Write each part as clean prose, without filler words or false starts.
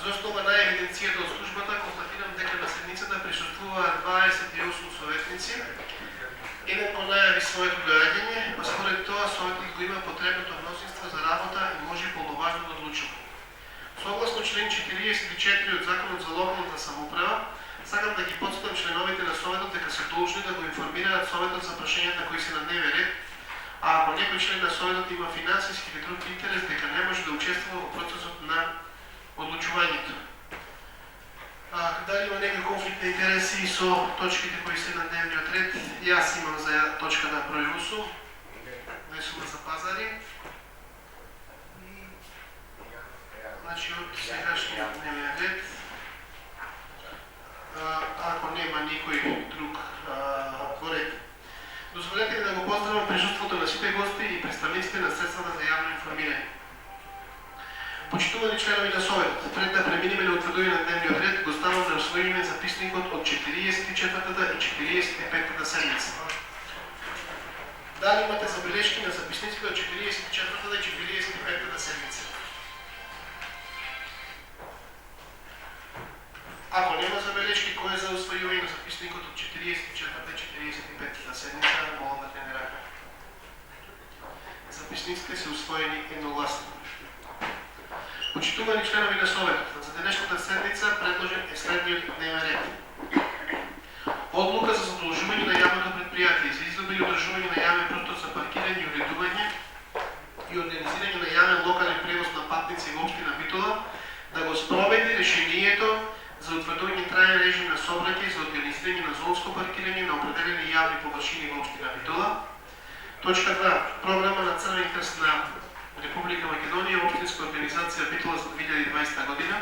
основа на евиденцијата од службата констатирам дека на седницата присуствуваат 28 советници. Еден по најави своето доаѓање, а според тоа советник го има потребното мнозинство за работа и може полноважно да одлучува. Согласно член 44 од Законот за локалната самоуправа, сакам да ги потстам членовите на советот дека се должни да го информираат советот за прашањата кои се на дневен ред, а ако некој член на советот има финансиски или друг интерес, дека не може да учествува во процесот на одлучувањето. Дали има некој конфликт на интереси со точките кои се на дневниот ред? Јас имам за точката број 8, весува за пазари. Значи од сегашниот дневен ред, ако нема никој друг во ред. Дозволете да го поздравам присуството на сите гости и представниците на средствата за јавно информирање. Почитувани членови на советот, пред да преминеме на утврдување на дневниот ред, го ставам на усвојување записникот од 44-та и 45-та седница. Дали имате забелешки на записниците од 44-та и 45-та седница? Ако нема забелешки, кој е за усвојување на записникот од 44-та и 45-та седница, молам да не рака. Записниците се усвоени едногласно. Почитувани членови на советот, за денешната седница предложен е следниот дневен ред. Одлука за задолжување на јавното предпријатие за изобилие и одржување на јавен простор за паркирање и уредување и организирање на јавен локален превоз на патници во општина Битола да го спроведи решението за утврдување траен режим на сообраќај за организирање на зонско паркирање на определени јавни површини во општина Битола. Точка 2. Програма на Црвен крст на Република Македонија, општинска организација Битола за 2020 година.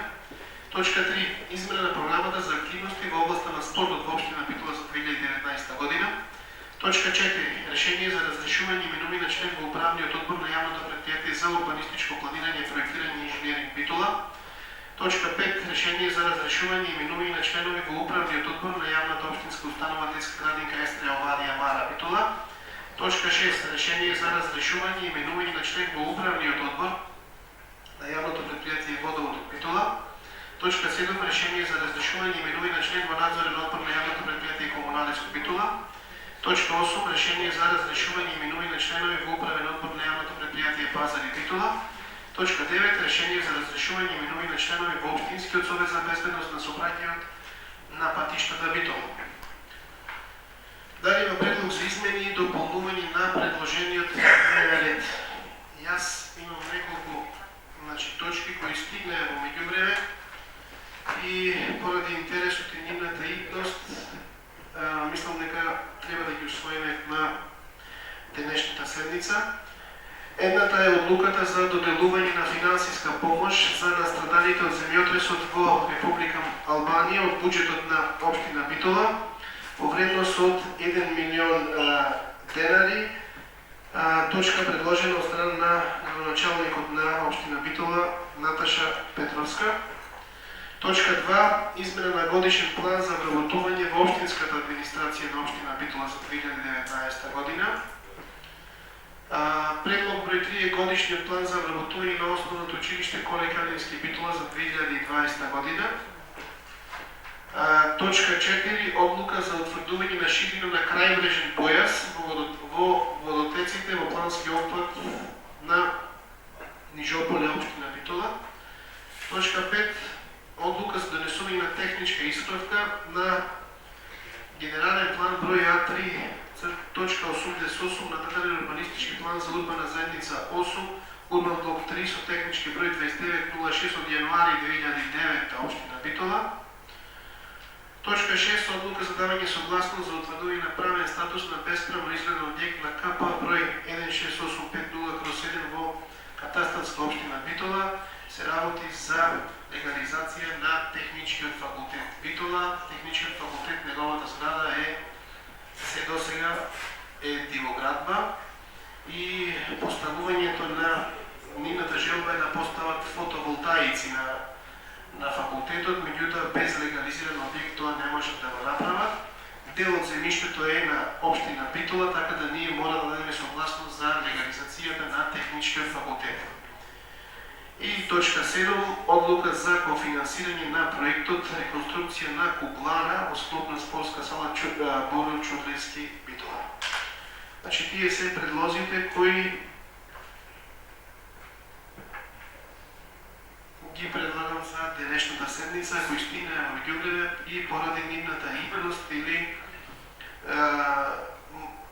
Точка 3. Измена на програмата за активности во областа на спортот во општина Битола за 2019 година. Точка 4. Решение за разрешување именување на член во управниот одбор на јавното предпријатие за урбанистичко планирање, проектирање и инженеринг Битола. Точка 5. Решение за разрешување именување на членови во управниот одбор на јавната општинска установа детска градинка Естрија Овадија Мара Битола. Точка 6. Решение за разрешување и именување на член во управниот одбор на јавното предпријатие Водовод Битола. Точка 7. Решение за разрешување и именување на член во надзорен одбор на јавното предпријатие Комуналеско Битола. Точка 8. Решение за разрешување и именување на членови во управен одбор на јавното предпријатие Пазари Битола. Точка 9. Решение за разрешување и именување на членови во општинскиот совет за безбедност на сообраќајот на патиштата Битола. Дали има предлог за измени и дополнување на предложениот дневен ред? Јас имам неколку точки кои стигнаа во меѓувреме и поради интересот и нивната итност, мислам дека треба да ги усвоиме на денешната седница. Едната е одлуката за доделување на финансиска помош за настрадалите од земјотресот во Република Албанија од буџетот на општина Битола во вредност од 1 милион денари, точка предложена од страна на градоначалникот на општина Битола Наташа Петровска. Точка 2. Измена на годишен план за вработување во општинската администрација на општина Битола за 2019 година. Предлог број 3 е годишниот план за вработување на основното училиште Коле Калински Битола за 2020 година. Точка 4. Одлука за утврдување на ширина на крајмрежен појас во водотеците во плански опфат на Нижополе, општина Битола. Точка 5. Одлука за донесување на техничка исправка на генерален план број А3 точка 88 на детален урбанистички план за урбана заедница 8, урбан блок 3 со технички број 2906 од јануари 2009 општина Битола. Точка 6. Одлука за давање согласност за утврдување на правен статус на бесправно изграден објект на КП број 16850/7 во катастарска општина Битола се работи за легализација на техничкиот факултет Битола. Техничкиот факултет, неговата зграда се досега е дивоградба и поставувањето на нивната желба е да постават фотоволтаици на факултетот, меѓутоа без легализиран објект тоа не можат да го направат. Дел од земјиштето е на општина Битола, така да ние мора да дадеме согласност за легализацијата на техничкиот факултет. И И точка 7. Одлука за кофинансирање на проектот реконструкција на куплара во склоп на спортска сала Боро Чудлевски Битола. Значи, тие се предлозите кои ги предлагам за денешната седница, кои стигнаа во Ѓубливе и поради нивната ипност или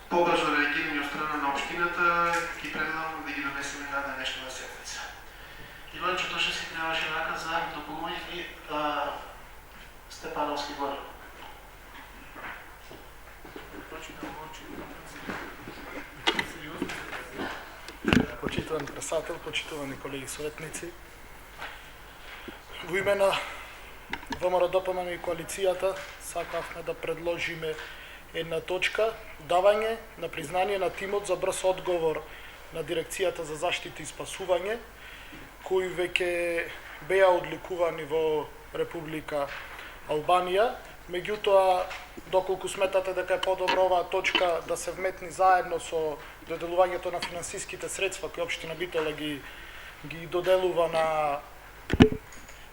побрзо реагирање од страна на општината, ги предлагам да ги донесеме на денешната седница. Иванчо Тошевски требаше рака за дополнување и Степановски горе. Почитувани председател, почитувани колеги советници, во име на ВМРО-ДПМН и коалицијата сакавме да предложиме една точка давање на признание на тимот за брз одговор на Дирекцијата за заштита и спасување, кои веќе беа одликувани во Република Албанија. Меѓутоа, доколку сметате дека е подобро оваа точка да се вметни заедно со доделувањето на финансиските средства кои општина Битола ги доделува на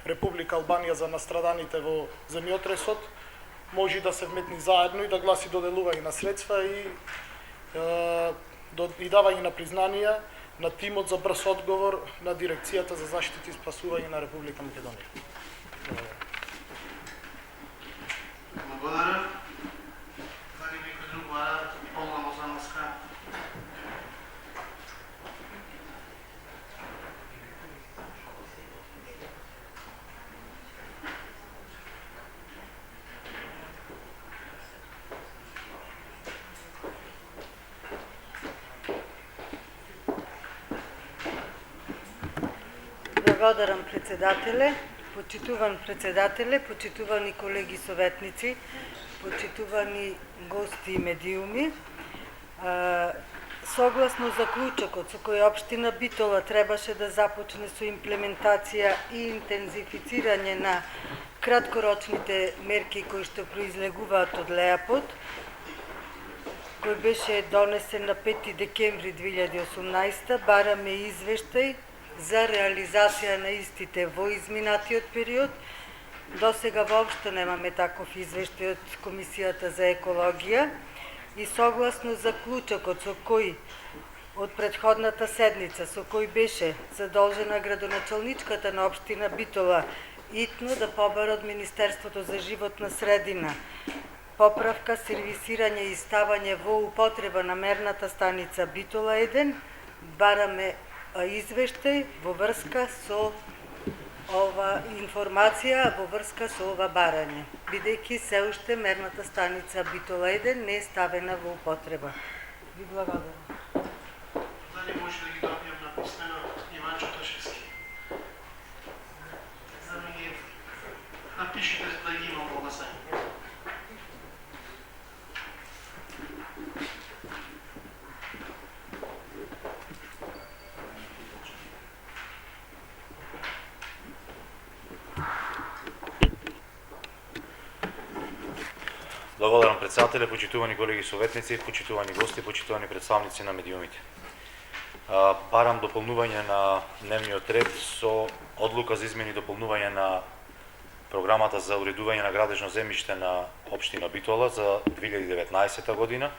Република Албанија за настраданите во земјотресот, може да се вметни заедно и да гласи доделување на средства и давање на признанија на тимот за брз одговор на Дирекцијата за заштита и спасување на Република Македонија. Благодарам. Дали некој друг бара полна замаска? Благодарам председателе, почитувани колеги советници, почитувани гости и медиуми. Согласно заклучокот со кој општина Битола требаше да започне со имплементација и интензифицирање на краткорочните мерки кои што произлегуваат од ЛЕАПОД, кој беше донесен на 5 декември 2018, бараме извештај за реализација на истите во изминатиот период. До сега воопшто немаме таков извештај од Комисијата за екологија и согласно заклучокот со кој од претходната седница со кој беше задолжена градоначалничката на општина Битола итно да побара од Министерството за животна средина поправка, сервисирање и ставање во употреба на мерната станица Битола 1, бараме извештај во врска со ова информација, во врска со ова барање, бидејќи се уште мерната станица Битола 1 не е ставена во употреба. Ви благодарам. Дали може да ги добијам на писмено Иванчо Тошевски? За да ги напишете да ги имам во гласање. Благодарам председателе, почитувани колеги советници, почитувани гости, почитувани представници на медиумите. Барам дополнување на дневниот ред со одлука за измени и дополнување на програмата за уредување на градежно земјиште на општина Битола за 2019 година.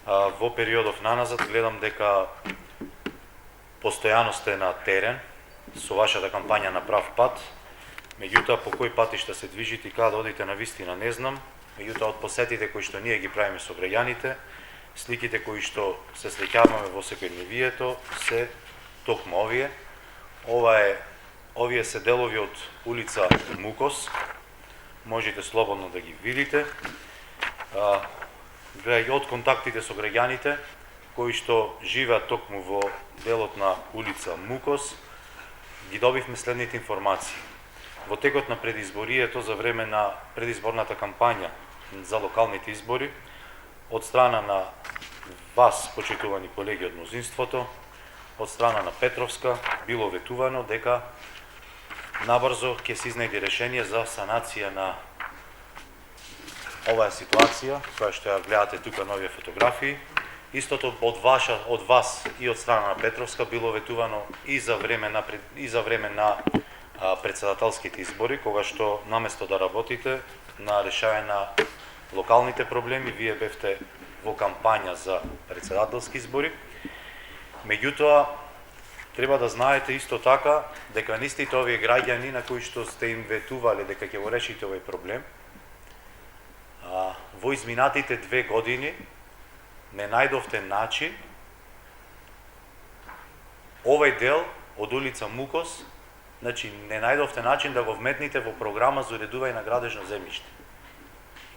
Во периодов наназад гледам дека постојано сте на терен со вашата кампања на прав пат, меѓутоа по кој патишта се движите и каде одите на вистина не знам. Меѓутоа од посетите кои што ние ги правиме со граѓаните, сликите кои што се среќаваме во секојдневието се токму овие. Овие се делови од улица Мукос. Можете слободно да ги видите. Од контактите со граѓаните кои што живеат токму во делот на улица Мукос, ги добивме следните информации. Во текот на предизборието за време на предизборната кампања за локалните избори, од страна на вас, почитувани колеги од мнозинството, од страна на Петровска, било ветувано дека набрзо ќе се изнајде решение за санација на оваа ситуација, која што ја гледате тука на овие фотографии, Истото од вас и од страна на Петровска било ветувано и за време на председателските избори, кога што наместо да работите на решавање на локалните проблеми, вие бевте во кампања за председателски избори. Меѓутоа, треба да знаете исто така дека нистите овие граѓани на кои што сте им ветувале дека ќе го решите овој проблем, во изминатите 2 години не најдовте начин овој дел од улица Мукос, значи не најдовте начин да го вметните во програма за уредување на градежно земјиште.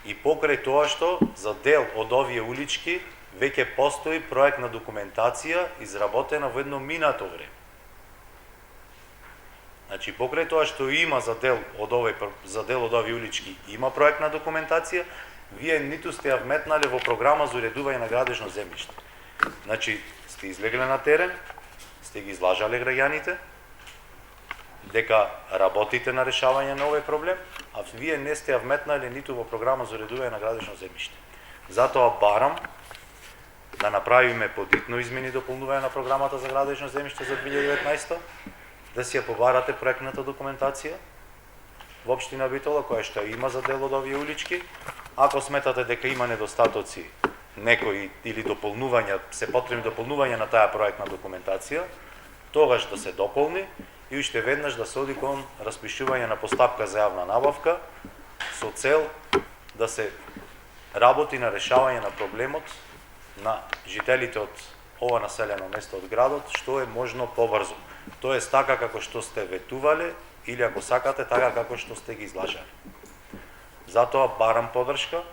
И покрај тоа што за дел од овие улички веќе постои проектна документација изработена во едно минато време. Значи покрај тоа што има за дел од овие улички има проектна документација, вие ниту сте ја вметнале во програма за уредување на градежно земјиште. Значи сте излегле на терен, сте ги излажале граѓаните дека работите на решавање на овој проблем, а вие не сте ја вметнале ниту во програма за уредување на градежно земјиште. Затоа барам да направиме подитно измени и дополнување на програмата за градежно земјиште за 2019, да си ја побарате проектната документација во општина Битола, која што има за дел од овие улички. Ако сметате дека има недостатоци некои или дополнувања, се потребни дополнувања на таа проектна документација, тогаш да се дополни и уште веднаш да се оди кон распишување на постапка за јавна набавка со цел да се работи на решавање на проблемот на жителите од ова населено место од градот, што е можно побрзо. Тоест така како што сте ветувале или ако сакате така како што сте ги излажали. Затоа барам поддршка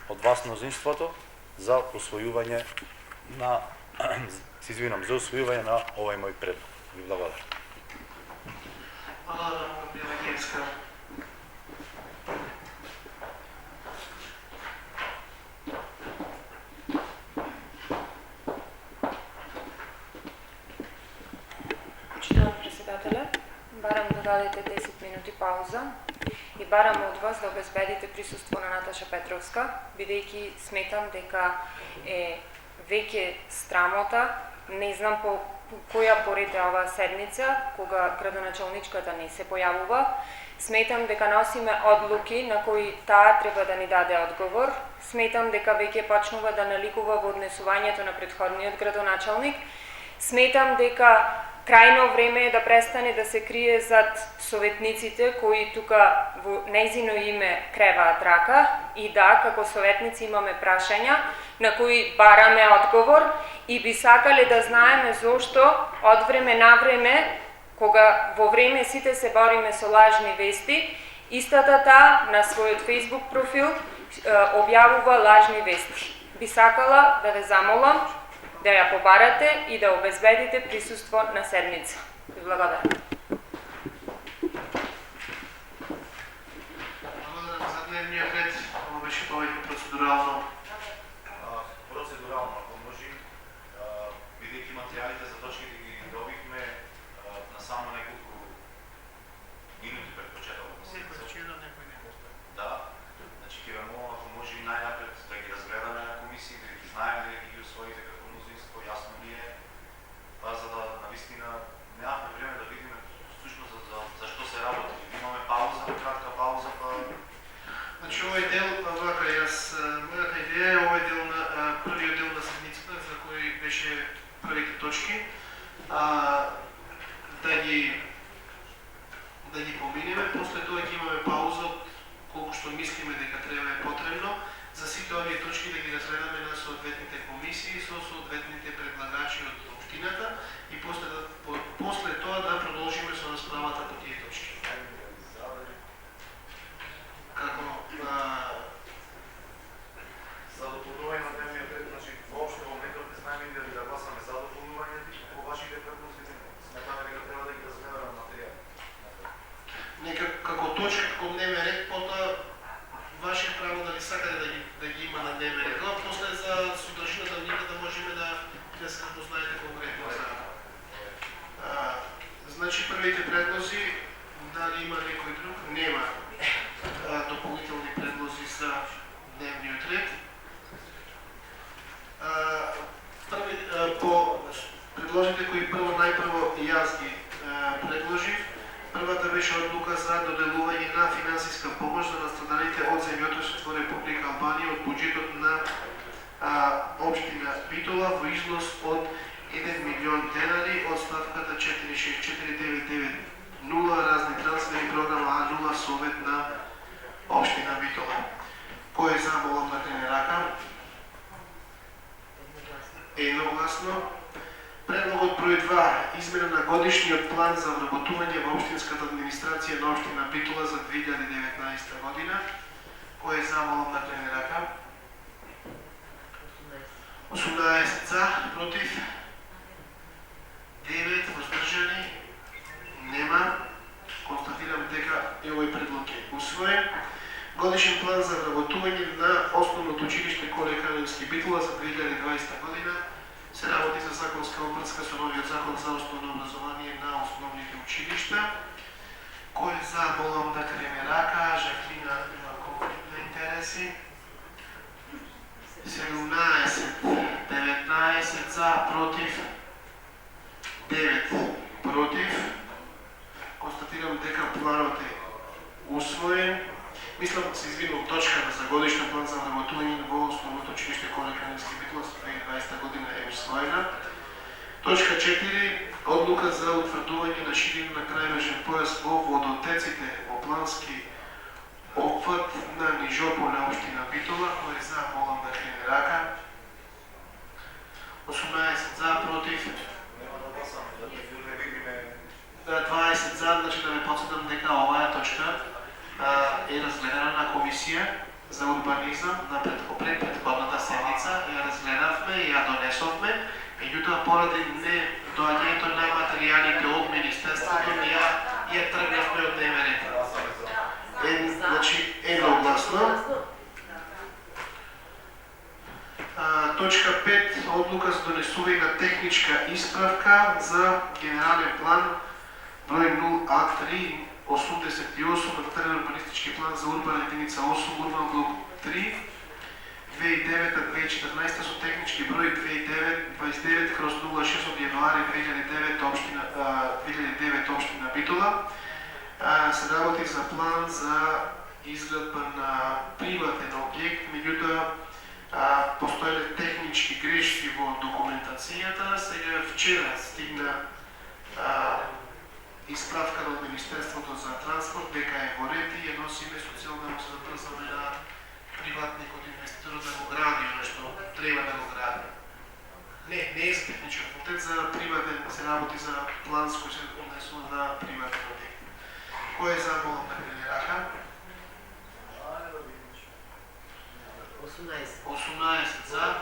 од вас мнозинството за усвојување на за усвојување на овој мој предлог. Ви благодарам. Почитувам председателя, барам да дадете 10 минути пауза и барам од вас да обезбедите присуство на Наташа Петровска, бидејќи сметам дека е веќе страмота, не знам по која поред е оваа седница, кога градоначалничката не се појавува. Сметам дека носиме одлуки на кои таа треба да ни даде одговор. Сметам дека веќе почнува да наликува во однесувањето на претходниот градоначалник. Сметам дека крајно време е да престане да се крие зад советниците кои тука во нејзино име креваат рака и да, како советници имаме прашања на кои бараме одговор и би сакале да знаеме зошто од време на време, кога во време сите се бориме со лажни вести, истата таа на својот Facebook профил објавува лажни вести. Би сакала да ве замолам да ја побарате и да обезбедите присуство на седница. Ви благодарам. Благодарам за дневниот ред. Ова беше повеќе процедурално. Процедурално, ако може, бидејќи материјалите за точките ги добивме на само неколку минути пред почетокот на седмицата. Да, значи ќе ве молам ако може и најнапред да ги разгледаме на комисии, да ги знаеме, да ги усвоите како мнозинство, јасно ни е, за да навистина немаме време да видиме всушност за што се работи. Имаме пауза, кратка пауза, па... Значи овој дел, мојата идеја е овој дел на првиот дел на седницата за кој беше првите точки, да ги поминеме, после тоа ќе имаме пауза колку што мислиме дека треба е потребно за сите овие точки да ги разгледаме на соодветните комисии со соодветните предлагачи од општината и после тоа да продолжиме со расправата по тие точки. Како За дополнување на дневниот ред, значи воопшто во моментот не знаеме дали да гласаме за дополнувањето и по вашите предлози сметаме дека треба да ги разгледаме материјали. Нека како точка, како дневен ред, потоа ваше право дали сакате да ги има на дневен ред. А после за содржината нека да можеме да се запознаете конкретно за. Значи првите предлози, дали има некој друг? Нема дополнителни предлози за дневниот ред. кои најпрво јас ги предложив. Првата беше одлука за доделување на финансиска помош за настрадалите од земјотресот во Република Албанија од буџетот на општина Битола во износ од 1 милион денари од ставката 464990 разни трансфери програма А0 Совет на општина Битола. Кој е за, молам да крене рака? Едногласно. Предлогот број 2. Измена на годишниот план за вработување во општинската администрација на општина Битола за 2019 година. Кој е за, молам да крене рака? 18 за, против 9 воздржани, нема. Констатирам дека и овој предлог е усвоен. Годишен план за вработување на Основното училиште Коле Каневски Битола за 2020 година се работи за законска обврска со новиот закон за основно образование на основните училишта. Кој е за, молам да крене рака? Жаклина има конфликт на интереси. 17, 19 за, против 9 против. Констатирам дека планот е усвоен. Мислам, се извинувам, точката за годишен план за вработување во Основното училиште Коле Каневски Битола за 2020 година е усвоена. Точка 4. Одлука за утврдување на ширина на крајбрежен појас во водотеците во плански опфат на Нижополе, општина Битола. Кој е за, молам да крене рака? 18 за, против 20 за, значи да ве подсетам дека оваа точка е разгледана на комисија за урбанизам на предходната седница. Ја разгледавме и ја донесовме, меѓутоа поради не доаѓањето на материјалите од Министерството, ја тргнавме од дневен ред. Значи, едногласно. Точка 5. Одлука за донесување на техничка исправка за генерален план број 0А3 88 на урбанистички план за урбана единица 8, урбан блок 3, 2009-2014 со технички број 29/06 од јануари 2009 општина Битола. Се работи за план за изградба на приватен објект, меѓутоа постоеле технички грешки во документацијата. Сега вчера стигна исправка од Министерството за транспорт дека е во ред и ја носиме со цел да му се забрзаме на приватникот инвеститорот да го гради оно што треба да го гради. Не е за технички факултет, за приватен се работи за план кој се однесува на приватен објект. Кој е за, молам да крене рака? 18 за,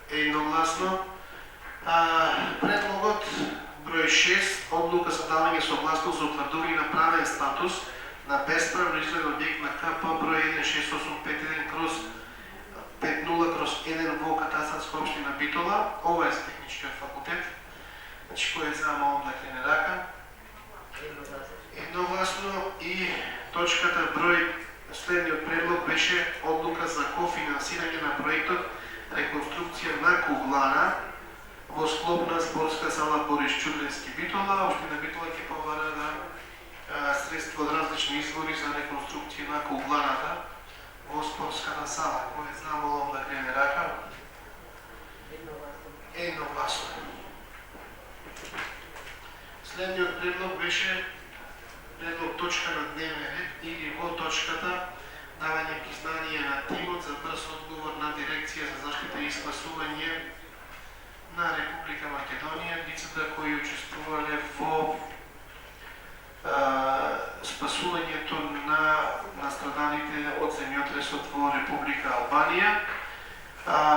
едногласно. Предлогот број 6. Одлука за давање согласност за утврдување на правен статус на бесправно изграден објект на КП број 16851/50/1 во катастарска општина Битола. Ова е за техничкиот факултет. Значи, кој е за, молам да крене рака? Едногласно. И точката број следниот предлог беше одлука за кофинансирање на проектот реконструкција на куглана во склоп на спортска сала Борис Чудрински Битола. Општина Битола ќе побара на средства од различни извори за реконструкција на кугланата во спортската сала. Кој е за, молам да крене рака? Едногласно. Следниот предлог беше предлог точка на дневен ред или во точката давање признание на тимот за брз одговор на Дирекција за заштита и спасување на Република Македонија, лицата кои учествувале во спасувањето на настрадалите од земјотресот во Република Албанија.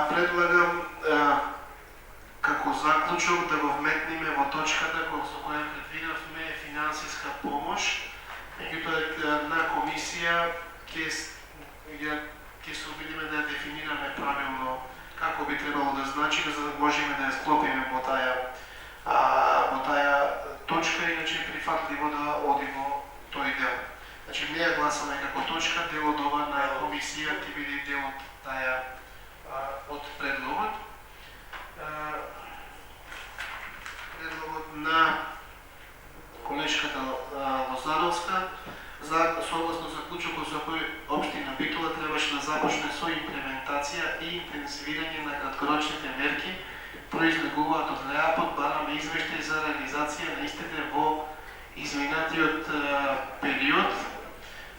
Предлагам како заклучок да го вметниме во точката со која предвидавме финансиска помош, меѓутоа на комисија ќе се обидиме да ја дефинираме правилно како би требало да значи, за да можеме да ја склопиме во таа точка, иначе прифатливо да оди во тој дел. Значи не ја гласаме како точка, дел од ова на комисија ќе биде дел од од предлогот. реализирање на краткорочните мерки произлегуваат од ЛЕАП-от, бараме извештај за реализација на истите во изминатиот период.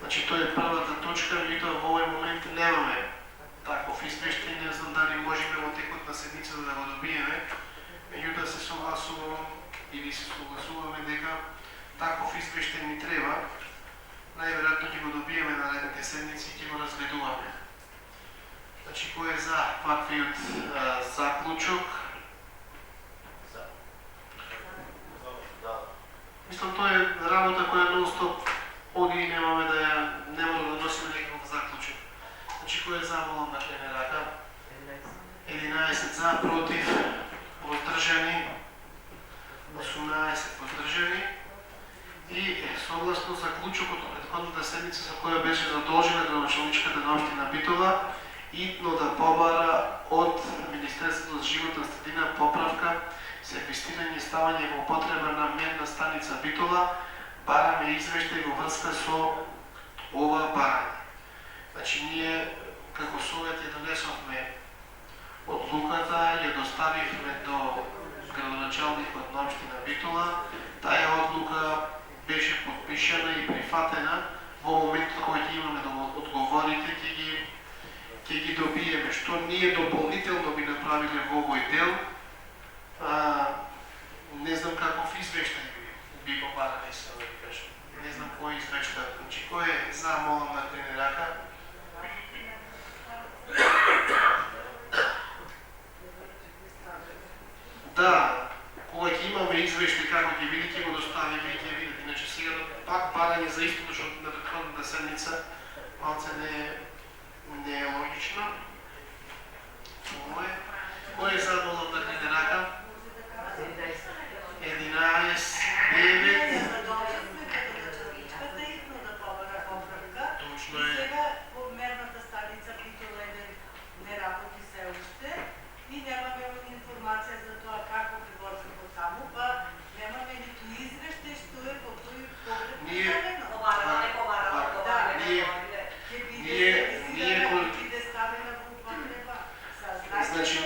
Значи, тоа е првата точка, меѓутоа во овој момент немаме таков извештај, не знам дали можеме во текот на седмицата да го добиеме, меѓутоа се согласувам или се согласуваме дека таков извештај ни треба. Најверојатно ќе го добиеме наредните седмици и ќе го разгледуваме. Значи, кој е за ваквиот заклучок? Мислам, тоа е работа која нон-стоп оди и нема да носиме некаков заклучок. Значи, кој е за, молам да клене рака? 11 за, против, воздржани, 18 воздржани. И согласно заклучокот од претходната седмица за која беше задолжена градоначалничката на општина Битола итно да побара од Министерството за животна средина поправка, сервисирање и ставање во употреба на мерна станица Битола, бараме извештај во врска со ова барање. Значи, ние како совет ја донесовме одлуката, ја доставивме до градоначалникот на општина Битола. Таа одлука беше подпишана и прифатена. Во моментот кога ќе имаме да одговорите, ќе ги добиеме. Што ние дополнително би направиле во овој дел, не знам каков извештај би побарали, се да ви кажам. Не знам кој извештај. Значи, кој е за, молам да клене рака? Да, кога ќе имаме извештај како ќе биде, ќе го доставиме и ќе видите. Иначе сега пак барање за истото што на претходната седмица малце не е логично. Кој е за, молам да клене рака? 11, 9. Точно е. Сега мерната станица Битола не работи се уште и немаме информација за тоа како би возило таму, па немаме ниту извештај што е по тој поглед поставено. Ќе биде ставена во употреба. Значи,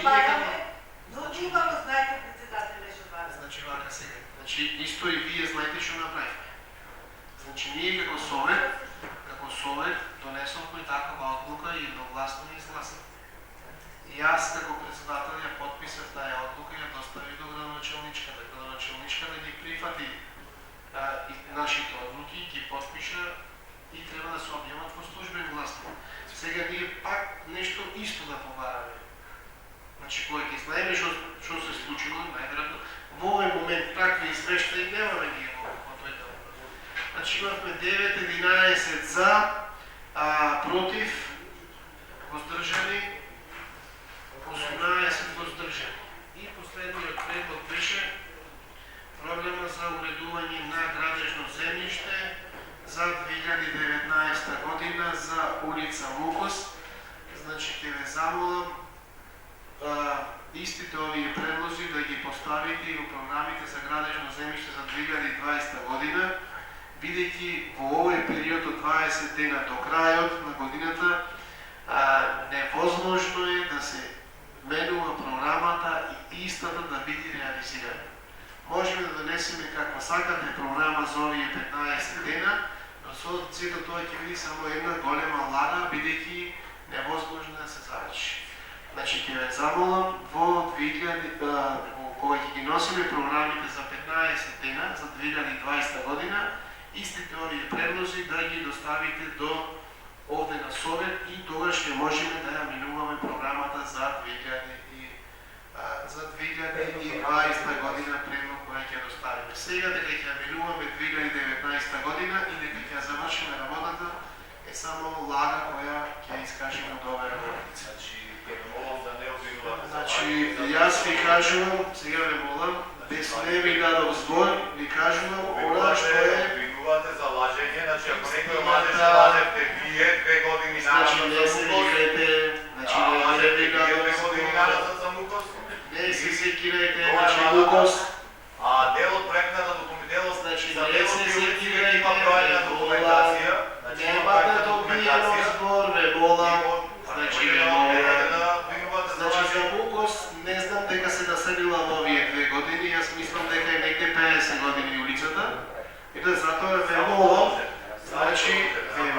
Многу убаво знаете председателе што бара. Значи, вака сега. Значи, исто и вие знаете што направивме. Значи, ние како совет донесовме такава одлука и едногласно ја изгласавме. И аз како председател ја подписав таа одлука и ја доставив до градоначалничката. Градоначалничката ги прифати нашите одлуки, ги подпиша и треба да се објават во службен гласник. Сега ние пак нешто исто да побараме. Значи, кога ќе знаеме што се случило, најверојатно во овој момент такви извештаи немаме ние во тој дел. Значи, имавме 9-11 за, против, воздржани, 18 воздржани. И последниот предлог беше програма за уредување на градежно земјиште за 2019 година за улица Мукос. Значи, ќе ве замолам истите овие предлози да ги поставите и во програмите за градежно земјиште за 2020 година, бидејќи во овој период од 20 дена до крајот на годината невозможно е да се менува програмата и истата да биде реализирана. Можеме да донесеме каква сакате програма за овие 15 дена, но со сето тоа ќе биде само една голема лага, бидејќи невозможно да се заврши. Значи, ќе ве замолам кога ќе ги носиме програмите за 15 дена за 2020 година, истите овие предлози да ги доставите до овде на совет и тогаш ќе можеме да ја минуваме програмата за 2020 година предлог која ќе доставиме. Сега дека ќе минуваме 2019 година и дека ќе завршиме работата е само лага која ќе искажеме од оваа работица. Значи, јас ви кажувам, сега ве молам, без не ви дадов збор, ви кажувам она што е... Обвинувате за лажење, значи ако некој лаже за лажевте вие 2 години Значи, не се играјте, значи не ви дадов збор. Не се секирајте, значи Лукос. А дел од проектната документација, Значи, за не дел се од секирајте, има проектна документација, немате добиено збор, ве молам. Значи, ве молам. Значи, дека се населила во овие 2 години, јас мислам дека е негде 50 години улицата. И да затоа ве молам, значи ве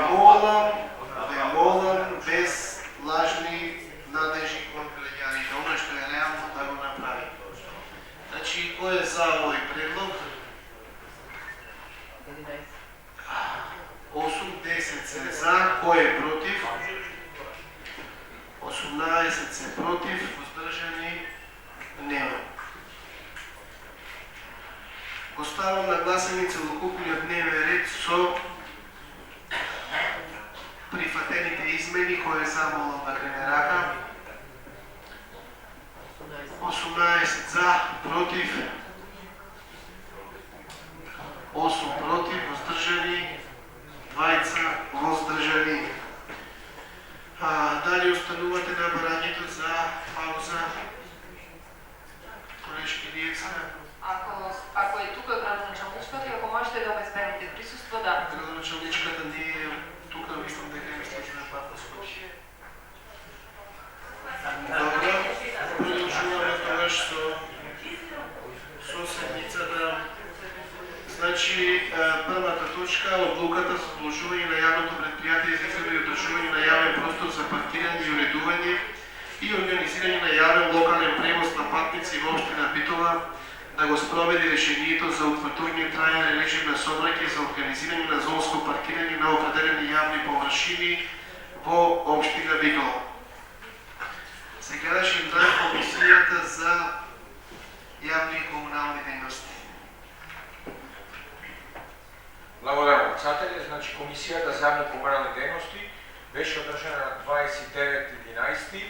молам без лажни надежи кон граѓаните, оно што е реално да го направи. Значи, кој е за овој предлог? 8-10 се за, кој е против? 18 се против, воздржани нема. Го ставам на гласање целокупниот дневен ред со прифатените измени, кој е за, молам да крене рака. 18 за, против, 8 против, воздржани, 2 воздржани. Дали останувате на барањето за пауза? Колешки Риевска. Ако е тука градоначалничката и ако можете да обезбедите присуство, да. Градоначалничката не е тука, мислам дека е служена Павловска. Добро, продолжуваме тогаш со седмицата. Значи, првата точка, одлуката за одложување на јавното предпријатие за изградба и одржување на јавен простор за паркирање и уредување и организирање на јавен локален превоз на патници во општина Битола да го спроведи решението за утврдување трајен режим на сообраќај за организирање на зонско паркирање на определени јавни површини во општина Битола. Сегашен дан Комисијата за јавни и комунални дејности. Благодарам, председателе. Значи, Комисијата за јавни комунални дејности беше одржана на 29.11.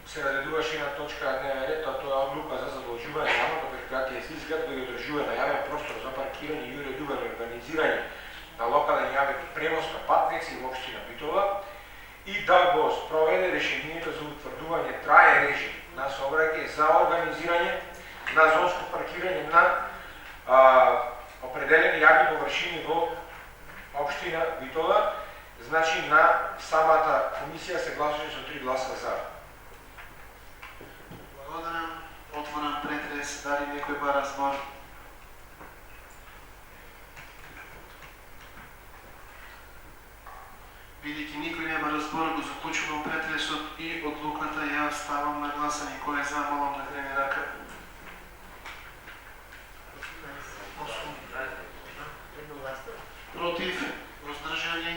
Се наредуваше една точка на дневен ред, а тоа е одлука за задолжување на јавното предпријатие за изградба и одржување на јавен простор за паркирање и уредување и организирање на локален јавен превоз на патници во општина Битола и да го спроведе решението за утврдување траен режим на сообраќај за организирање на зонско паркирање на определени јавни површини во општина Битола. Значи, на самата комисија се гласува со 3 гласа за. Благодарам. Отворам претрес. Дали некој бара збор? Бидејќи никој нема разбор, го заклучувам претресот и одлуката ја ставам на гласање. Кој е за, молам да крене рака. Против, воздржани,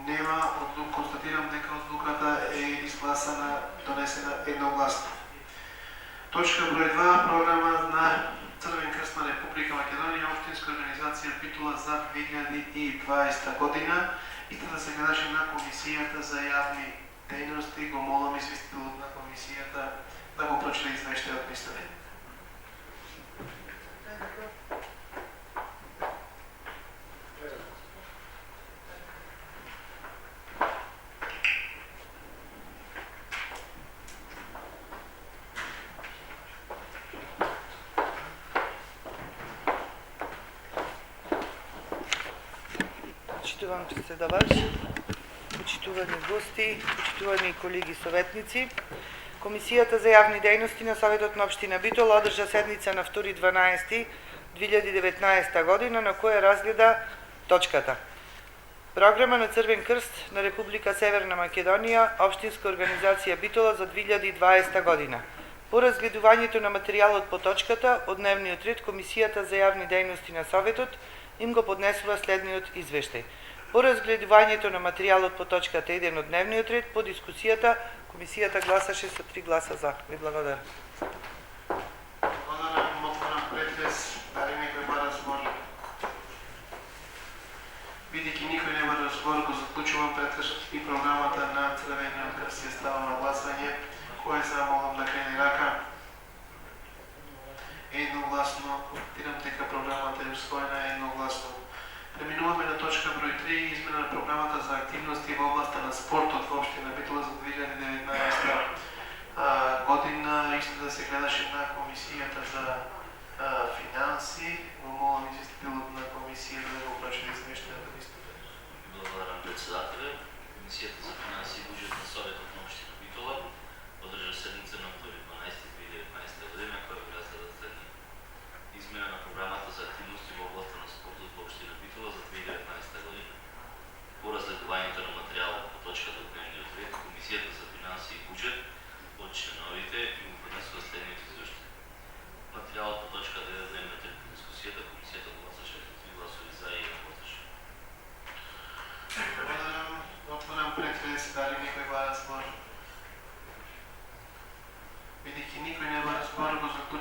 нема. Констатирам дека одлуката е изгласана, донесена едногласно. Точка број 2, програма на Црвен крст на Република Македонија, општинска организација Битола за 2020 година. Исто да се гледаше на Комисијата за јавни дејности. Го молам известителот на комисијата да го прочита извештајот мислење. Почитуван председавач, почитувани гости, почитувани колеги советници, Комисијата за јавни дејности на Советот на општина Битола одржа седница на 2.12.2019 година на која разгледа точката Програма на Црвен крст на Република Северна Македонија, општинска организација Битола за 2020 година. По разгледувањето на материјалот по точката од дневниот ред, Комисијата за јавни дејности на Советот им го поднесува следниот извештај. По разгледувањето на материјалот по точката 1 од дневниот ред, по дискусијата, Комисијата гласаше со 3 гласа за. Ви благодарам. Благодарам, отворам претрес. Дали некој бара збор? Бидејќи никој не бара збор, го заклучувам претресот и програмата на Црвениот крст ја ставам на гласање. Кој е за, молам да крене рака. Едногласно, констатирам дека програмата е усвоена едногласно. Преминуваме на точка број 3, измена на програмата за активности во областа на спортот во општина Битола за 2019 година. Исто да се гледаше на Комисијата за финанси. Го молам известителот на комисијата да го прочита извештајот. Благодарам, председателе. Комисијата за финанси и буџет на Советот на општина Битола одржа седница на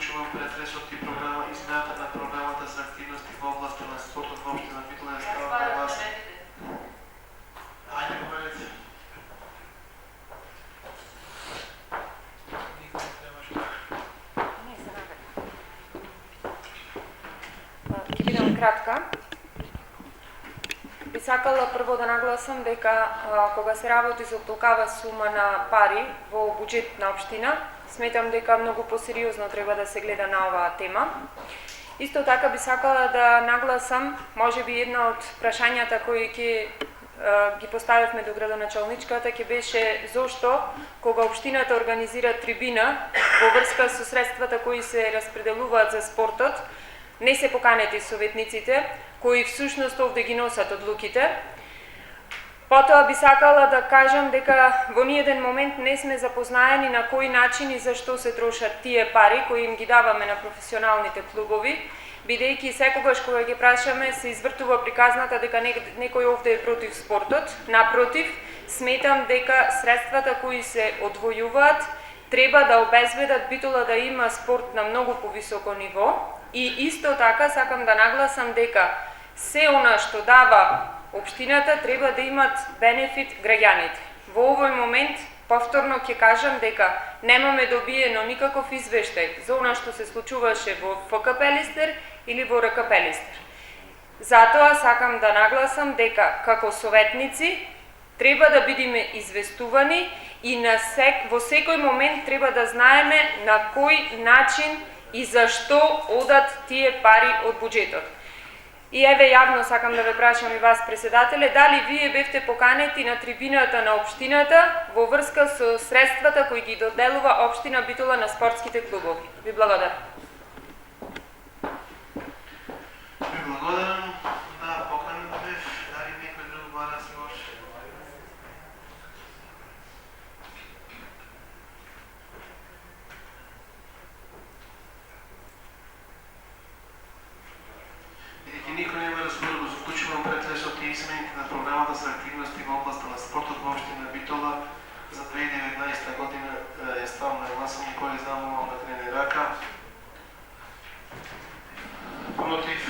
заклучувам претресот и програма измената на програмата за активности во областа на спортот во општина Битола е ставам на вас. Ајде, говорете. Ќе бидам кратка. Би сакала прво да нагласам дека кога се работи за толкава сума на пари во буџет на општина, сметам дека многу посериозно треба да се гледа на оваа тема. Исто така би сакала да нагласам, можеби една од прашањата кои ќе ги поставивме до градоначалничката ќе беше зошто кога општината организира трибина во врска со средствата кои се распределуваат за спортот, не се поканети советниците, кои всушност овде ги носат одлуките. Потоа би сакала да кажам дека во ниеден момент не сме запознаени на кој начин и зашто се трошат тие пари кои им ги даваме на професионалните клубови, бидејќи секогаш кога ги прашаме се извртува приказната дека некој овде е против спортот. Напротив, сметам дека средствата кои се одвојуваат треба да обезбедат Битола да има спорт на многу повисоко ниво и исто така сакам да нагласам дека се она што дава општината треба да имат бенефит граѓаните. Во овој момент повторно ќе кажам дека немаме добиено никаков извештај за она што се случуваше во ФК Пелистер или во РК Пелистер. Затоа сакам да нагласам дека како советници треба да бидеме известувани и во секој момент треба да знаеме на кој начин и зашто одат тие пари од буџетот. И еве јавно сакам да ве прашам и вас, председателе, дали вие бевте поканети на трибината на општината во врска со средствата кои ги доделува општина Битола на спортските клубови? Ви благодарам. Ви благодарам. Да, поканен бев. Дали некој друг бара се може? Бидејќи никој нема разбор, го заклучувам претресот и измените на програмата за активности во областа на спортот во општина Битола за 2019 година е ставам на гласање. Кој знamo на трени рака? Против?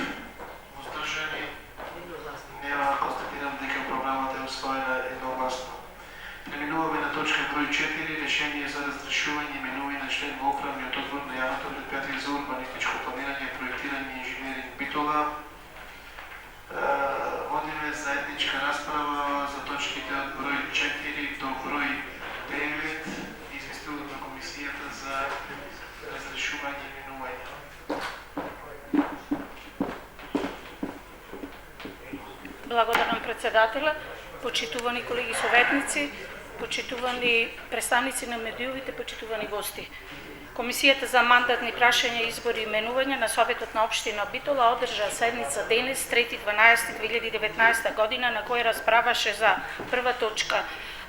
Воздржани? Нема. Констатирам дека програмата е усвоена едногласно. Преминуваме на точка број 4, решение за разрешување и именување на член во управниот одбор на јавното предпријатие за урбанистичко планирање, проектирање и инженеринг Битола. Водиме заедничка расправа за точките од број 4 до број 9, известилот на комисијата за разрешување и именување. Благодарам председателя, почитувани колеги советници, почитувани представници на медиумите, почитувани гости. Комисијата за мандатни прашања, избори и именување на Советот на општина Битола одржа седница денес, 3.12.2019 година, на која расправаше за прва точка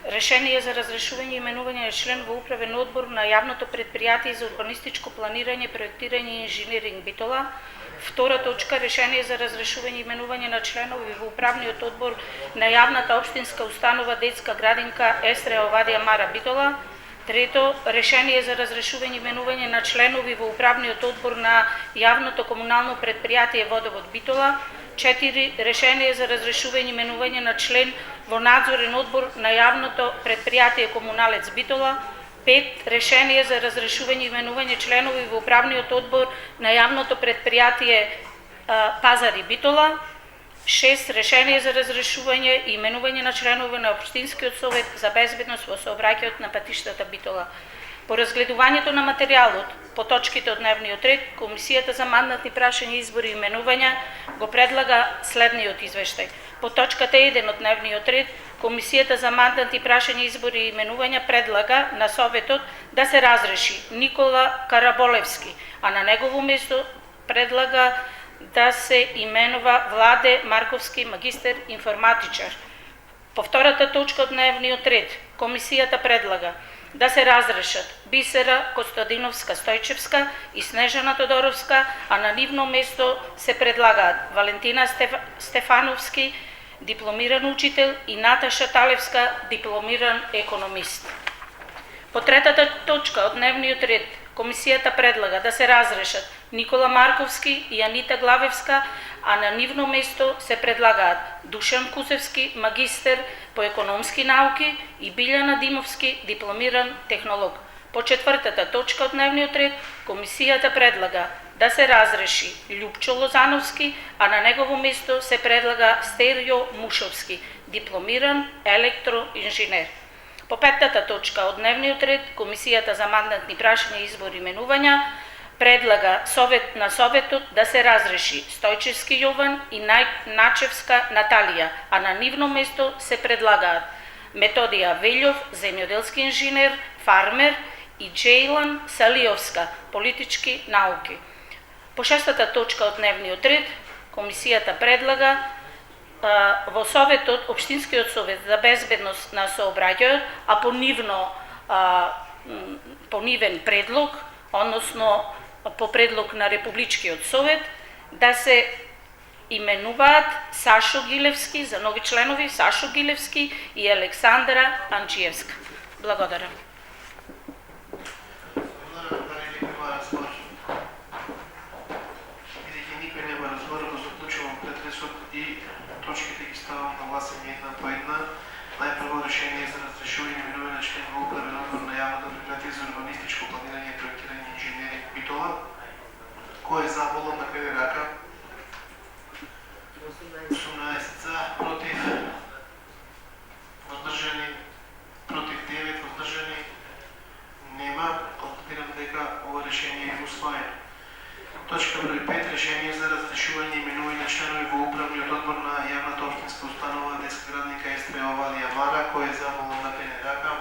решение за разрешување и именување на член во управен одбор на јавното предпријатие за урбанистичко планирање, проектирање и инженеринг Битола. Втора точка решение за разрешување и именување на членови во управниот одбор на јавната општинска установа детска градинка Естреја Овадија Мара Битола. Трето, решение за разрешување и именување на членови во управниот одбор на јавното комунално предпријатие Водовод Битола. 4. Решение за разрешување и именување на член во надзорен одбор на јавното предпријатие Комуналец Битола. 5. Решение за разрешување и именување членови во управниот одбор на јавното предпријатие Пазари Битола. 6. Решение за разрешување и именување на членови на Општинскиот совет за безбедност во сообраќајот на патиштата Битола. По разгледувањето на материјалот по точките од дневниот ред, Комисијата за мандатни прашања, избори и именувања го предлага следниот извештај. По точката 1 од дневниот ред, Комисијата за мандатни прашања, избори и именувања предлага на Советот да се разреши Никола Караболевски, а на негово место предлага да се именува Владе Марковски, магистер информатичар. По втората точка од дневниот ред, Комисијата предлага да се разрешат Бисера Костадиновска Стојчевска и Снежана Тодоровска, а на нивно место се предлагаат Валентина Стефановски, дипломиран учител, и Наташа Талевска, дипломиран економист. По третата точка од дневниот ред, Комисијата предлага да се разрешат Никола Марковски и Анита Главевска, а на нивно место се предлагаат Душан Кузевски, магистер по економски науки, и Билјана Димовски, дипломиран технолог. По четвртата точка од дневниот ред, комисијата предлага да се разреши Љупчо Лозановски, а на негово место се предлага Стерио Мушовски, дипломиран електроинженер. По петтата точка од дневниот ред, Комисијата за мандатни прашања, избори и именувања предлага на Советот да се разреши Стојчевски Јован и Начевска Наталија, а на нивно место се предлагаат Методија Велјов, земјоделски инженер, фармер, и Джейлан Салиовска, политички науки. По шестата точка од дневниот ред, комисијата предлага во Советот, Општинскиот совет за безбедност на сообраќајот, а по нивен предлог, односно по предлог на Републичкиот совет, да се именуваат Сашо Гилевски, за нови членови Сашо Гилевски и Александра Анджиевска. Благодарам. Точките ги ставам на гласение една по една. Най-първо решение за разрешение и именуване на член во управен одбор на јавното предприятие за урбанистичко планирање и проектирање инженеринг Битола. Кој е за, молам да крене рака. 18 за, против, воздржани, против 9, воздржани нема. Констатирам дека ова решение е усвоено. Точка број 5. Решение за разрешување и именување на членови во управниот одбор на јавната општинска установа детска градинка СТО Валија Мара. Кој е за, молам да крене рака.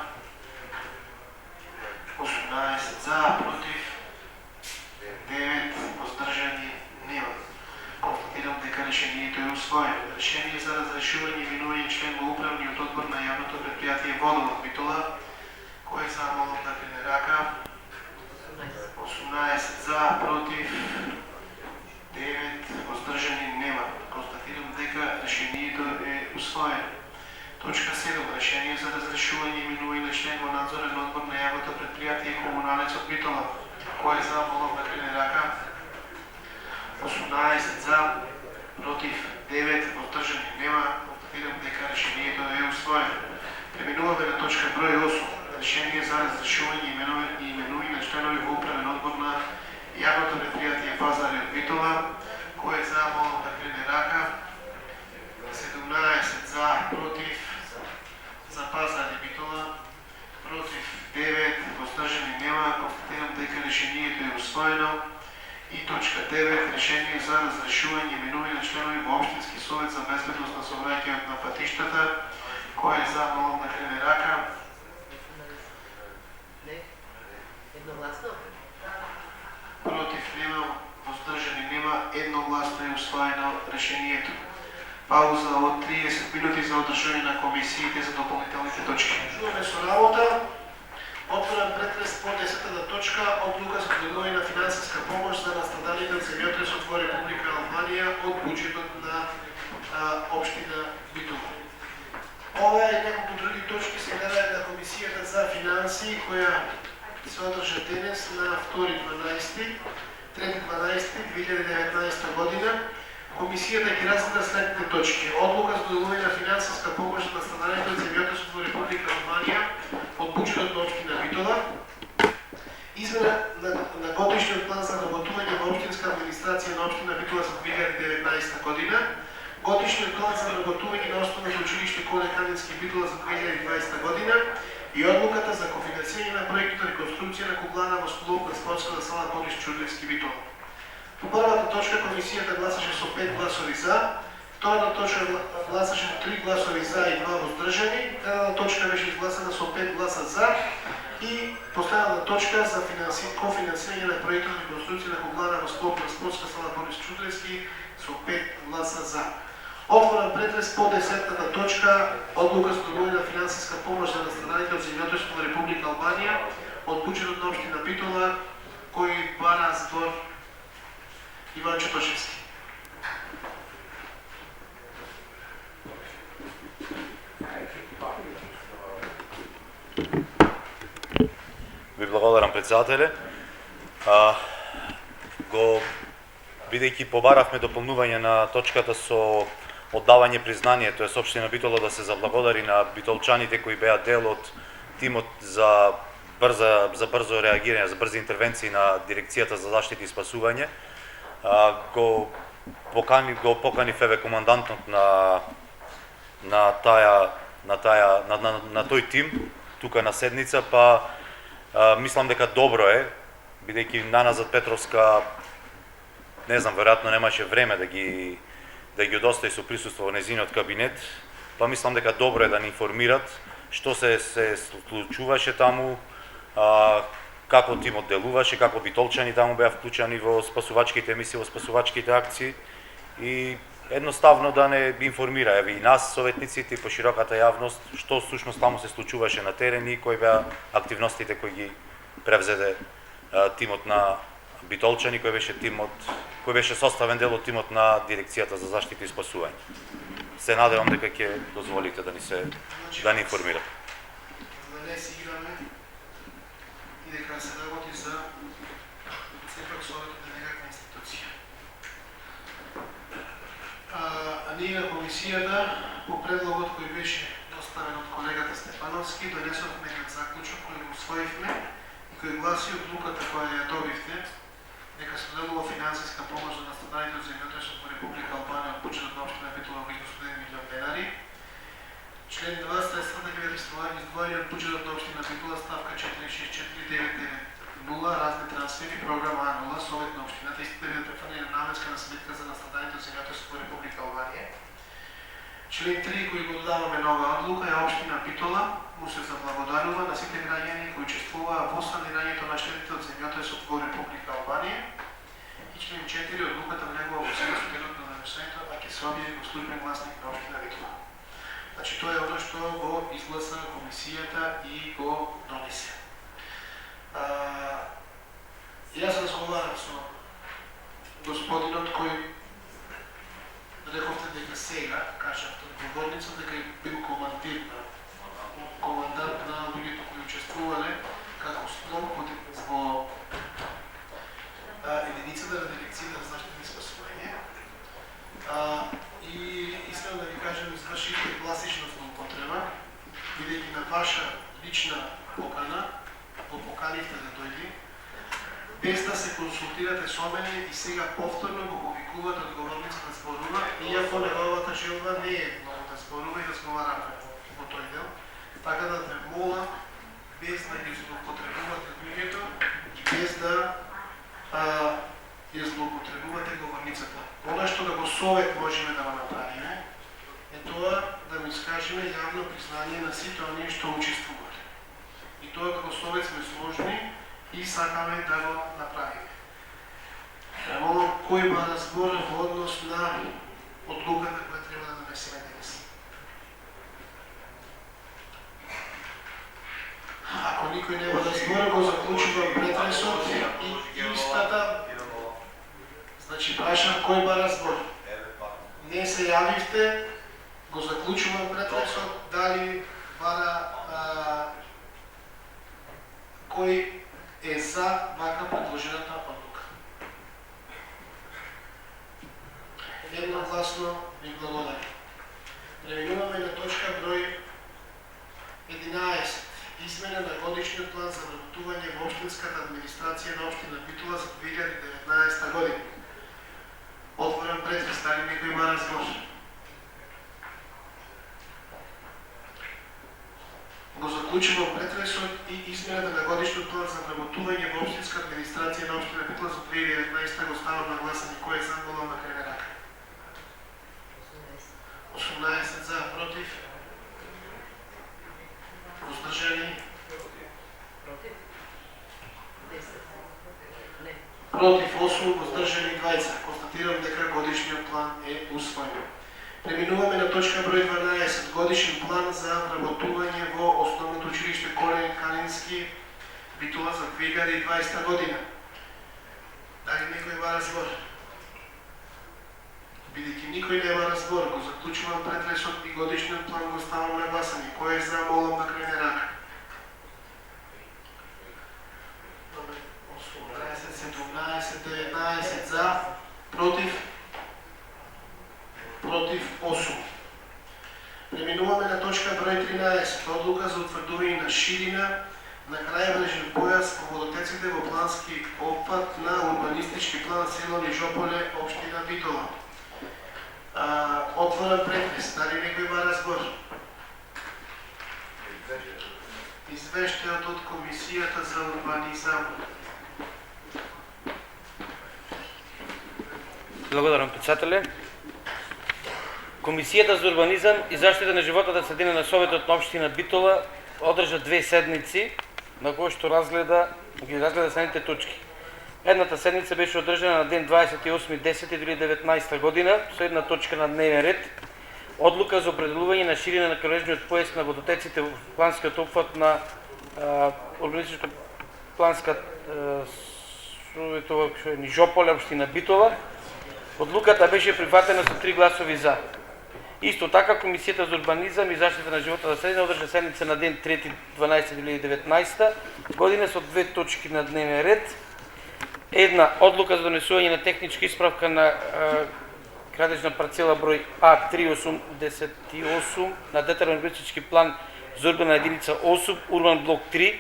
18 за, против 9, воздржани нема. Констатирам дека решението е усвоено. Решение за разрешување и именување член во управниот одбор на јавното предпријатие Водовод Битола. Кој е за, молам да крене рака. 18 за, против 9, воздржани нема. Констатирам дека решението е усвоено. Точка 7. Решение за разрешување и именување на член во надзорен одбор на јавното предпријатие Комуналецот Битола. Кој е за, молам да крене рака. 18 за, против 9, воздржани нема. Констатирам дека решението е усвоено. Преминуваме на точка број 8. Решение за разрешување и именување на членови во управен одбор на јавното предпријатие Пазари Битола. Кој е за, молам да крене рака. 17 за, против, за Пазари Битола, против 9, воздржани нема. Констатирам дека решението е усвоено. И точка 9. Решение за разрешување и именување на членови во Општински совет за безбедност на сообраќајот на патиштата. Кој е за, молам да крене рака. Едногласно? Против нема, воздржани нема, едногласно е усвоено решението. Пауза од 30 минути за одржување на комисиите за дополнителните точки. Чуваме со работа. Отворен претрес по 10-та точка, одлука за доделување на финансиска помош за настрадалите од земјотресот во Република Албанија од буџетот на општина Битола. Ова и неколку други точки се гледаат на комисијата за финансии, која се одржа денес на 3.12.2019 година. Комисијата ги разгледа следните точки. Одлука за доделување на финансиска помош на настрадалите од земјотресот во Република Албанија од буџетот на општина Битола, измена на годишниот план за работување во општинска администрација на општина Битола за 2019 година, годишниот план за работување на основното училиште Коле Канински Битола за 2020 година и одлуката за кофинансирање на проектот реконструкција на куглана во столовна спортската сала Борис Чудревски Битола. По првата точка комисијата гласаше со 5 гласови за, втората точка гласаше 3 гласови за и 2 воздржани, третата точка беше изгласана со 5 гласа за и последната точка за кофинансирање на проектот реконструкција на куглана во столовна спортска сала Борис Чудревски со 5 гласа за. Отворен претрес по 10-та точка, одлука за доделување на финансиска помош за настрадалите од земјотресот во Република Албанија од буџетот на општина Битола, кој бара збор Иван Чотошевски. Ви благодарам, председателе. Бидејќи побаравме дополнување на точката со оддавање признание, тоа е општина Битола да се заблагодари на битолчаните кои беа дел од тимот за брзо реагирање, за брзи интервенции на дирекцијата за заштита и спасување. Го покани ФВ командантот на тој тим тука на седница, па мислам дека добро е, бидејќи на назад Петровска, не знам, веројатно немаше време да ги удостои со присуство во незиниот кабинет, па мислам дека добро е да ни информират што се случуваше таму, како тимот делуваше, како битолчани таму беа вклучени во спасувачките емисии, во спасувачките акции и едноставно да не информира и нас, советниците, и пошироката јавност, што всушност таму се случуваше на терен и кои беа активностите кои ги превзеде тимот на битолчани, кој беше составен дел од тимот на дирекцијата за заштита и спасување. Се надевам дека ќе дозволите да ни информира. За да не си играме и дека се работи за сепак советот на некаква институција. Ние на комисијата по предлогот кој беше доставен од колегата Стефановски донесовме еден заклучок кој го усвоивме и кој гласи одлуката која ја добивте дека се доделува финансиска помош за настраданите од земјотресот во Република Албанија од буџетот на општина Битола во изnos од 1 милион денари. Член 2 средствата ги беа издвоени од буџетот на општина Битола ставка 464990 разни трансфери програма А0 Совет на општината истите беа префрлени на наменска на сметка за настраданите од земјотресот во Република Албанија. Член 3 кој го додаваме нова одлука е општина Битола му се заблагодарува на сите граѓани кои учествуваа во санирањето на штетите од земјотресот во Република Албанија. И член 4 одлуката влегува во сила со делот на навесањето, а ќе се објави во службен гласник на општина Битола. Значи тоа е оно што го изгласа комисијата и го донесе. Јас разговарам со господинот кој рековте дека сега, кажавте од говорница, дека бил командант на луѓето кои учествувале како строг во единицата на дирекцијата за заштита и спасување. И искам да ви кажам, извршите класична злоупотреба, бидејќи на ваша лична покана, го поканивте да дојди, без да се консултирате со мене и сега повторно го повикувате одговорница да зборува, иако неговата желба не е многу да зборува и да разговараме во тој дел. Така да те молам, без да ги злоупотребувате луѓето и без да ја злоупотребувате говорницата. Она што како совет можеме да го направиме е тоа да му искажеме јавно признание на сите оние што учествуват. И тоа како совет сме сложни и сакаме да го направиме. Молам кој има разбор во однос на одлуката која треба да донесеме денес. Ако никој нема да збора, го заклучувам претресот и истата. Значи, прашам кој има разбор. Не се јавивте, го заклучувам претресот, дали бара кој е за вака предложената одлука. Едногласно ви благодарам. Преминуваме на точка број 11. Измена на годишниот план за вработување во општинската администрација на општина Битола за 2019 година. Отворам претрес, дали некој има разбор? Го заклучувам претресот и измената на годишниот план за вработување во општинска администрација на општина Битола за 2019 го ставам на гласање. Кој е за, молам да крене рака. 18 за, против. Воздржани? Против 8, воздржани 20. Констатирам дека годишниот план е усвоен. Преминуваме на точка број 12. Годишен план за вработување во основното училиште Корен Калински Битола за 2020 година. Дали некој има разбор? Бидејќи никој нема разбор, го заклучувам претресот и годишниот план го ставам на гласање. Кој е за, молам да крене рака. 18 19 за, против 8. Преминуваме на точка број 13, одлука за утврдување на ширина на крајбрежен појас по водотеците во плански опфат на урбанистички план село Нижополе, општина Битола. Отворен претрес, дали некој има разбор? Извештајот од Комисијата за урбанизам. Благодарам, председателе. Комисијата за урбанизам и заштита на животната средина на Советот на општина Битола одржа 2 седници на кои што разгледа следните точки. Едната седница беше одржана на ден 28.10.2019 година со една точка на дневен ред: одлука за определување на ширина на крайбрежниот појас на водотеците во планскиот опфат на урбанистичка планска Нижополе, општина Битола. Одлуката беше прифатена со 3 гласови за. Исто така, Комисијата за урбанизам и заштита на животната средина одржа седница на ден 3.12.2019 година со 2 точки на дневен ред. Една одлука за донесување на техничка исправка на градежна парцела број А3818 на детален урбанистички план за урбана единица 8, урбан блок 3,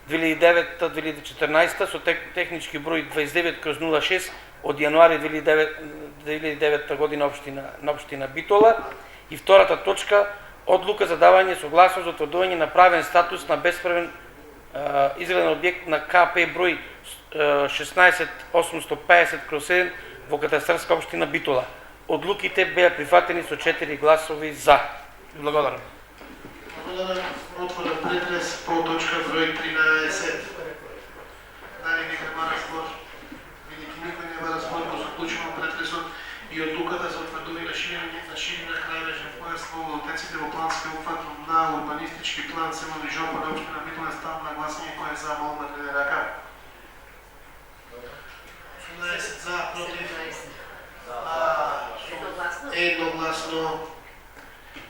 2009-2014 со технички број 29/06 од јануари 2009 година на општина Битола. И втората точка, одлука за давање согласност за утврдување на правен статус на бесправен изграден објект на КП број 16850/7 во катастарска општина Битола. Одлуките беа прифатени со 4 гласови за. Благодарам. Благодарам. Отворен претрес по точка број 13. Дали некој има разбор? Бидејќи никој нема разбор, го заклучувам претресот и одлуката за утврдување на ширина крајбрежен појас во водотеците во плански опфат на урбанистички план село Нижополе, општина Битола, ставам на гласање. Кој е за, молам да диgne рака. 18 за, против едногласно.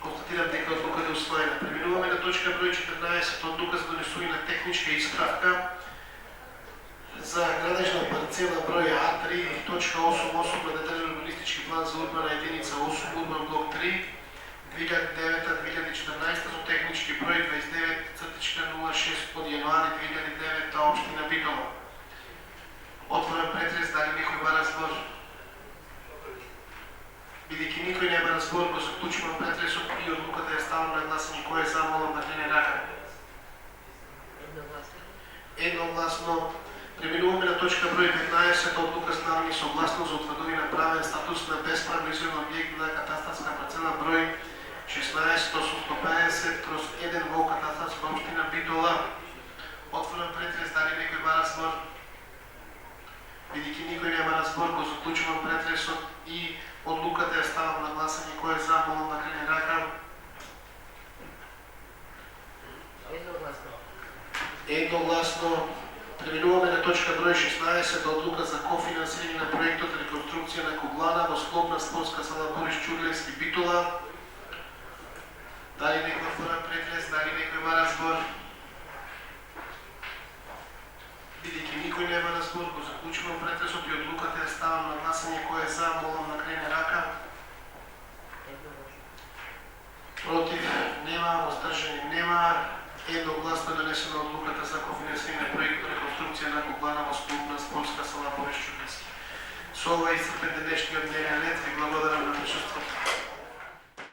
Констатирам дека одлуката е усвоена. Преминуваме на точка број 14, одлука за донесување на техничка исправка за градежна парцела број А3.88 на детален урбанистички план за урбана единица 8, урбан блок 3, 2009-2014 со технички број 29/06 од јануари 2009 општина Битола. Отворен претрес, дали некој има разбор? Бидејќи никој нема разбор, го заклучувам претресот и одлуката ја ставам на гласање. Кој е за, молам да диgne рака. Едногласно. Преминуваме на точка број 15, одлука за давање согласност за утврдување на правен статус на бесправно изграден објект на катастарска парцела број 16850/1 во катастарска општина Битола. Отворен претрес, дали некој има разбор? Бидејќи никој нема разбор, го заклучувам претресот и одлуката ја ставам на гласање. Кој е за, молам да диgne рака. Едногласно. Преминуваме на точка број 16, одлука за кофинансирање на проектот реконструкција на Куглана во склоп на спортска сала Борис Чурлевски Битола. Дали некој отворен претрес, дали некој има разбор? Бидејќи никој нема разбор, го заклучувам претресот и одлуката ја ставам на гласање. Кој е за, молам да диgne рака. Против нема, воздржани нема. Едногласно е донесена одлуката за кофинансирање на проектот реконструкција на Куглана во склоп на спортска сала Борис Чурлевски. Со ова исцрпен денешниот дневен ред. Ви благодарам на присуството.